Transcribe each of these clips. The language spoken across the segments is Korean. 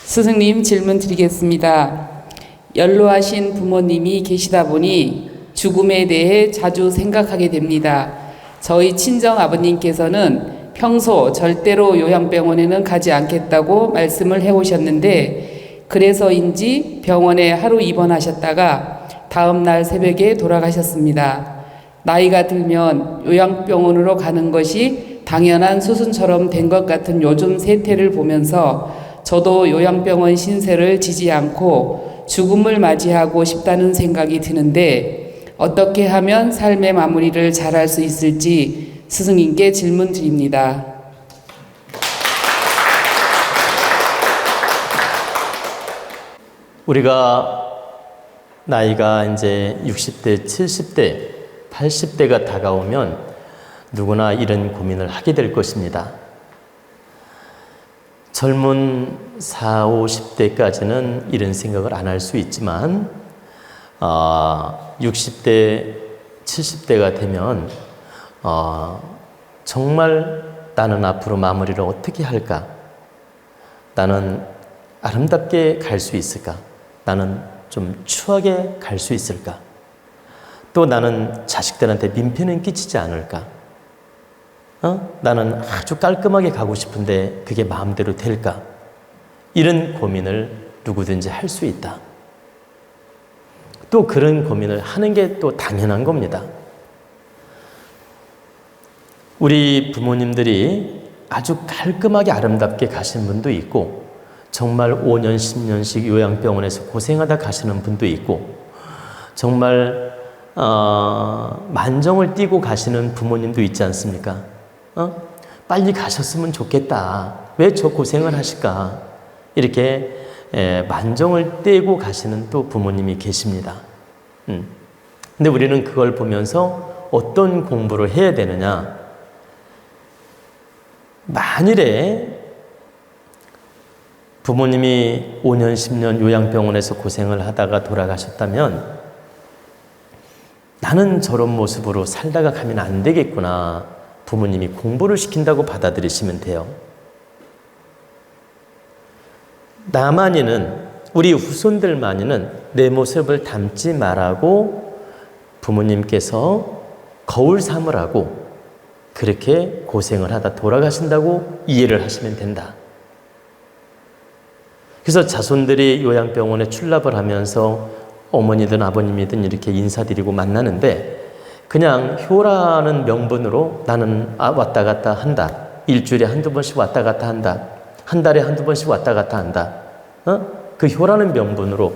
스승님 질문 드리겠습니다. 연로하신 부모님이 계시다 보니 죽음에 대해 자주 생각하게 됩니다. 저희 친정 아버님께서는 평소 절대로 요양병원에는 가지 않겠다고 말씀을 해오셨는데 그래서인지 병원에 하루 입원하셨다가 다음 날 새벽에 돌아가셨습니다. 나이가 들면 요양병원으로 가는 것이 당연한 수순처럼 된 것 같은 요즘 세태를 보면서 저도 요양병원 신세를 지지 않고 죽음을 맞이하고 싶다는 생각이 드는데 어떻게 하면 삶의 마무리를 잘할 수 있을지 스승님께 질문 드립니다. 우리가 나이가 이제 60대, 70대, 80대가 다가오면 누구나 이런 고민을 하게 될 것입니다. 젊은 40, 50대까지는 이런 생각을 안 할 수 있지만 60대, 70대가 되면 정말 나는 앞으로 마무리를 어떻게 할까? 나는 아름답게 갈 수 있을까? 나는 좀 추하게 갈 수 있을까? 또 나는 자식들한테 민폐는 끼치지 않을까? 나는 아주 깔끔하게 가고 싶은데 그게 마음대로 될까? 이런 고민을 누구든지 할 수 있다. 또 그런 고민을 하는 게 또 당연한 겁니다. 우리 부모님들이 아주 깔끔하게 아름답게 가시는 분도 있고 정말 5년, 10년씩 요양병원에서 고생하다 가시는 분도 있고 정말 만정을 띠고 가시는 부모님도 있지 않습니까? 빨리 가셨으면 좋겠다. 왜 저 고생을 하실까? 이렇게 만정을 떼고 가시는 또 부모님이 계십니다. 근데 우리는 그걸 보면서 어떤 공부를 해야 되느냐? 만일에 부모님이 5년, 10년 요양병원에서 고생을 하다가 돌아가셨다면 나는 저런 모습으로 살다가 가면 안 되겠구나. 부모님이 공부를 시킨다고 받아들이시면 돼요. 나만이는, 우리 후손들만이는 내 모습을 닮지 말라고 부모님께서 거울 삼으라고 그렇게 고생을 하다 돌아가신다고 이해를 하시면 된다. 그래서 자손들이 요양병원에 출납을 하면서 어머니든 아버님이든 이렇게 인사드리고 만나는데 그냥 효라는 명분으로 나는 왔다 갔다 한다. 일주일에 한두 번씩 왔다 갔다 한다. 한 달에 한두 번씩 왔다 갔다 한다. 그 효라는 명분으로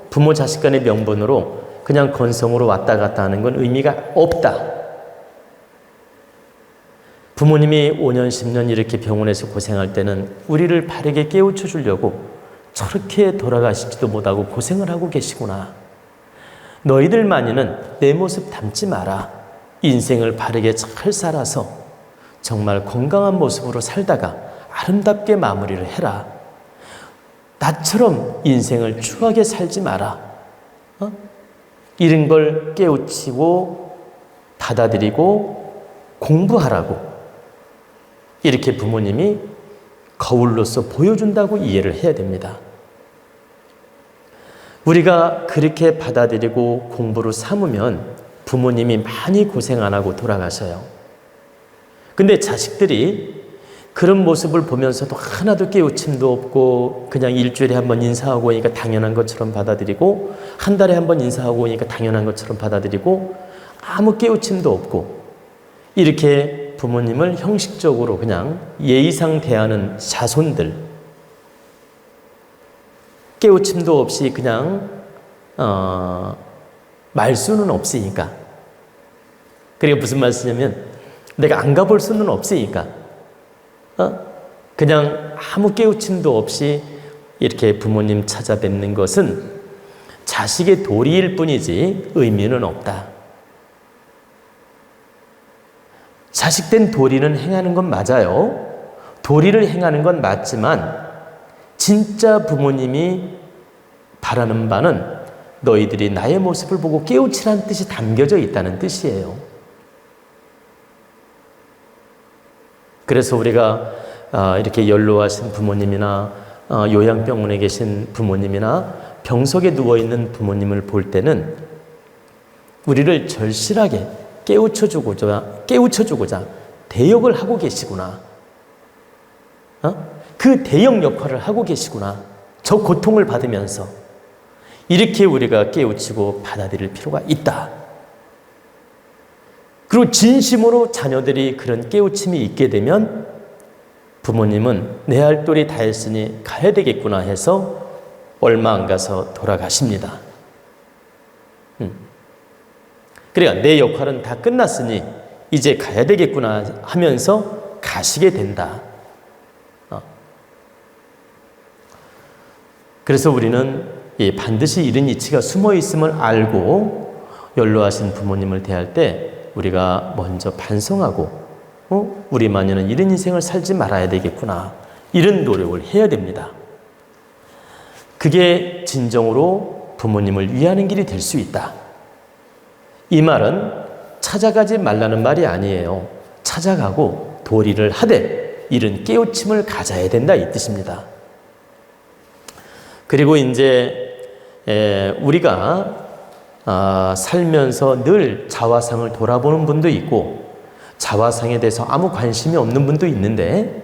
부모 자식 간의 명분으로 그냥 건성으로 왔다 갔다 하는 건 의미가 없다. 부모님이 5년, 10년 이렇게 병원에서 고생할 때는 우리를 바르게 깨우쳐 주려고 저렇게 돌아가시지도 못하고 고생을 하고 계시구나. 너희들만이는 내 모습 닮지 마라. 인생을 바르게 잘 살아서 정말 건강한 모습으로 살다가 아름답게 마무리를 해라. 나처럼 인생을 추하게 살지 마라. 이런 걸 깨우치고 받아들이고 공부하라고 이렇게 부모님이 거울로서 보여준다고 이해를 해야 됩니다. 우리가 그렇게 받아들이고 공부로 삼으면 부모님이 많이 고생 안 하고 돌아가셔요. 근데 자식들이 그런 모습을 보면서도 하나도 깨우침도 없고 그냥 일주일에 한 번 인사하고 오니까 당연한 것처럼 받아들이고 한 달에 한 번 인사하고 오니까 당연한 것처럼 받아들이고 아무 깨우침도 없고 이렇게 부모님을 형식적으로 그냥 예의상 대하는 자손들, 깨우침도 없이 그냥 말수는 없으니까. 그러니까 무슨 말씀이냐면 내가 안 가볼 수는 없으니까 그냥 아무 깨우침도 없이 이렇게 부모님 찾아뵙는 것은 자식의 도리일 뿐이지 의미는 없다. 자식된 도리는 행하는 건 맞아요. 도리를 행하는 건 맞지만 진짜 부모님이 바라는 바는 너희들이 나의 모습을 보고 깨우치라는 뜻이 담겨져 있다는 뜻이에요. 그래서 우리가 이렇게 연로하신 부모님이나 요양병원에 계신 부모님이나 병석에 누워있는 부모님을 볼 때는 우리를 절실하게 깨우쳐주고자 대역을 하고 계시구나. 그 대역 역할을 하고 계시구나. 저 고통을 받으면서 이렇게 우리가 깨우치고 받아들일 필요가 있다. 그리고 진심으로 자녀들이 그런 깨우침이 있게 되면 부모님은 내 할 도리 다 했으니 가야 되겠구나 해서 얼마 안 가서 돌아가십니다. 그러니까 내 역할은 다 끝났으니 이제 가야 되겠구나 하면서 가시게 된다. 그래서 우리는 반드시 이런 이치가 숨어 있음을 알고 연로하신 부모님을 대할 때 우리가 먼저 반성하고 우리 마녀는 이런 인생을 살지 말아야 되겠구나, 이런 노력을 해야 됩니다. 그게 진정으로 부모님을 위하는 길이 될 수 있다. 이 말은 찾아가지 말라는 말이 아니에요. 찾아가고 도리를 하되 이런 깨우침을 가져야 된다, 이 뜻입니다. 그리고 이제 우리가 살면서 늘 자화상을 돌아보는 분도 있고 자화상에 대해서 아무 관심이 없는 분도 있는데,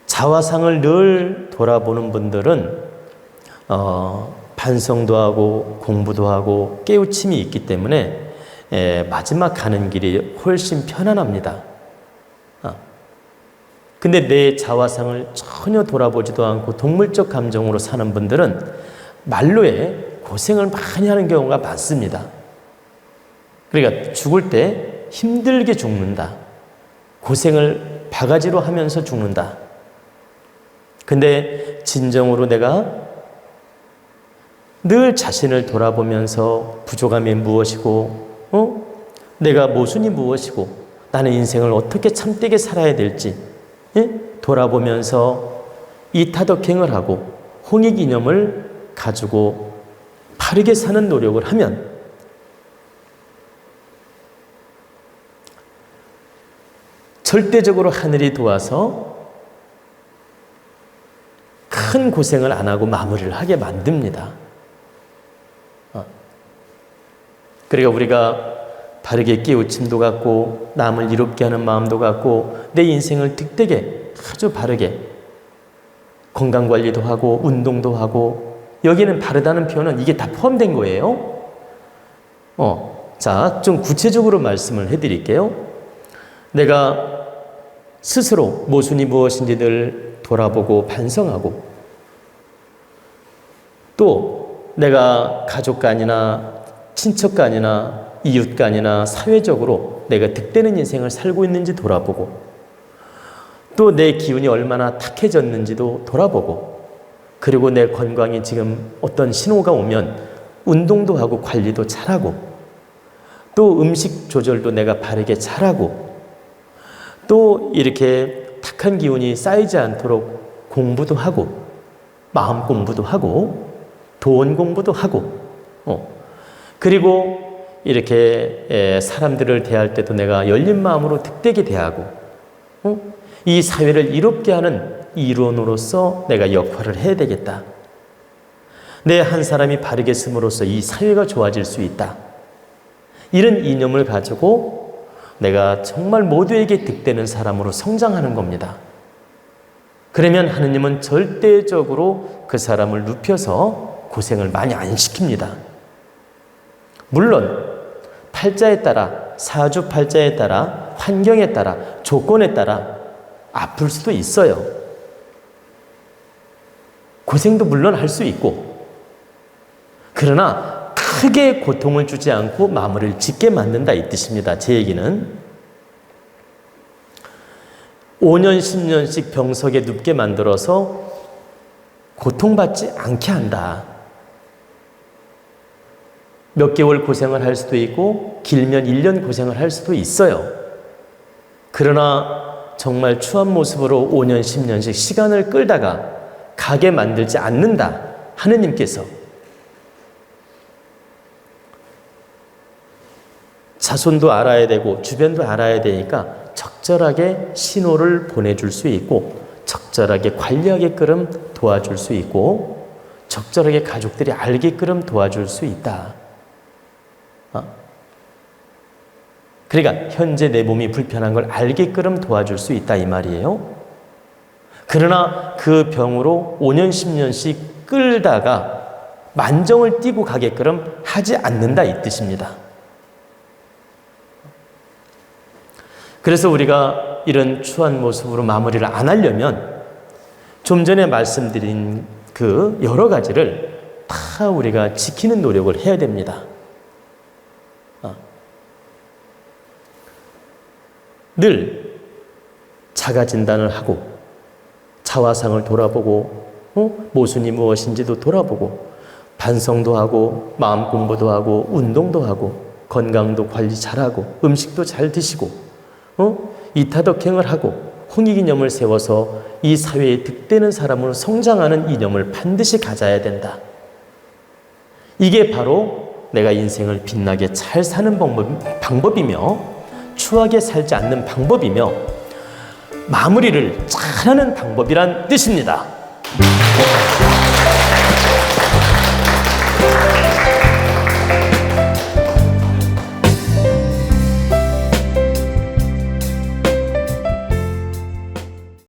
자화상을 늘 돌아보는 분들은 반성도 하고 공부도 하고 깨우침이 있기 때문에 마지막 가는 길이 훨씬 편안합니다. 근데 내 자화상을 전혀 돌아보지도 않고 동물적 감정으로 사는 분들은 말로에 고생을 많이 하는 경우가 많습니다. 그러니까 죽을 때 힘들게 죽는다. 고생을 바가지로 하면서 죽는다. 근데 진정으로 내가 늘 자신을 돌아보면서 부족함이 무엇이고, 내가 모순이 무엇이고, 나는 인생을 어떻게 참되게 살아야 될지 돌아보면서 이타덕행을 하고 홍익이념을 가지고 바르게 사는 노력을 하면 절대적으로 하늘이 도와서 큰 고생을 안 하고 마무리를 하게 만듭니다. 그러니까 우리가 바르게 깨우침도 갖고 남을 이롭게 하는 마음도 갖고 내 인생을 득되게 아주 바르게 건강관리도 하고 운동도 하고, 여기는 바르다는 표현은 이게 다 포함된 거예요. 자, 좀 구체적으로 말씀을 해드릴게요. 내가 스스로 모순이 무엇인지 늘 돌아보고 반성하고, 또 내가 가족간이나 친척간이나 이웃간이나 사회적으로 내가 득되는 인생을 살고 있는지 돌아보고, 또 내 기운이 얼마나 탁해졌는지도 돌아보고, 그리고 내 건강이 지금 어떤 신호가 오면 운동도 하고 관리도 잘하고, 또 음식 조절도 내가 바르게 잘하고, 또 이렇게 탁한 기운이 쌓이지 않도록 공부도 하고, 마음 공부도 하고, 도원 공부도 하고, 그리고 이렇게 사람들을 대할 때도 내가 열린 마음으로 득되게 대하고, 이 사회를 이롭게 하는 일원으로서 내가 역할을 해야 되겠다. 내 한 사람이 바르게 숨으로써 이 사회가 좋아질 수 있다. 이런 이념을 가지고 내가 정말 모두에게 득되는 사람으로 성장하는 겁니다. 그러면 하느님은 절대적으로 그 사람을 눕혀서 고생을 많이 안 시킵니다. 물론 팔자에 따라, 사주팔자에 따라, 환경에 따라, 조건에 따라 아플 수도 있어요. 고생도 물론 할 수 있고, 그러나 크게 고통을 주지 않고 마무리를 짓게 만든다, 이 뜻입니다. 제 얘기는 5년 10년씩 병석에 눕게 만들어서 고통받지 않게 한다. 몇 개월 고생을 할 수도 있고 길면 1년 고생을 할 수도 있어요. 그러나 정말 추한 모습으로 5년 10년씩 시간을 끌다가 가게 만들지 않는다, 하느님께서. 자손도 알아야 되고 주변도 알아야 되니까 적절하게 신호를 보내줄 수 있고 적절하게 관리하게끔 도와줄 수 있고 적절하게 가족들이 알게끔 도와줄 수 있다. 그러니까 현재 내 몸이 불편한 걸 알게끔 도와줄 수 있다 이 말이에요. 그러나 그 병으로 5년 10년씩 끌다가 만정을 띠고 가게끔 하지 않는다 이 뜻입니다. 그래서 우리가 이런 추한 모습으로 마무리를 안 하려면 좀 전에 말씀드린 그 여러 가지를 다 우리가 지키는 노력을 해야 됩니다. 늘 자가 진단을 하고 자화상을 돌아보고 모순이 무엇인지도 돌아보고 반성도 하고 마음 공부도 하고 운동도 하고 건강도 관리 잘하고 음식도 잘 드시고 이타덕행을 하고 홍익이념을 세워서 이 사회에 득되는 사람으로 성장하는 이념을 반드시 가져야 된다. 이게 바로 내가 인생을 빛나게 잘 사는 방법이며 추하게 살지 않는 방법이며 마무리를 잘하는 방법이란 뜻입니다.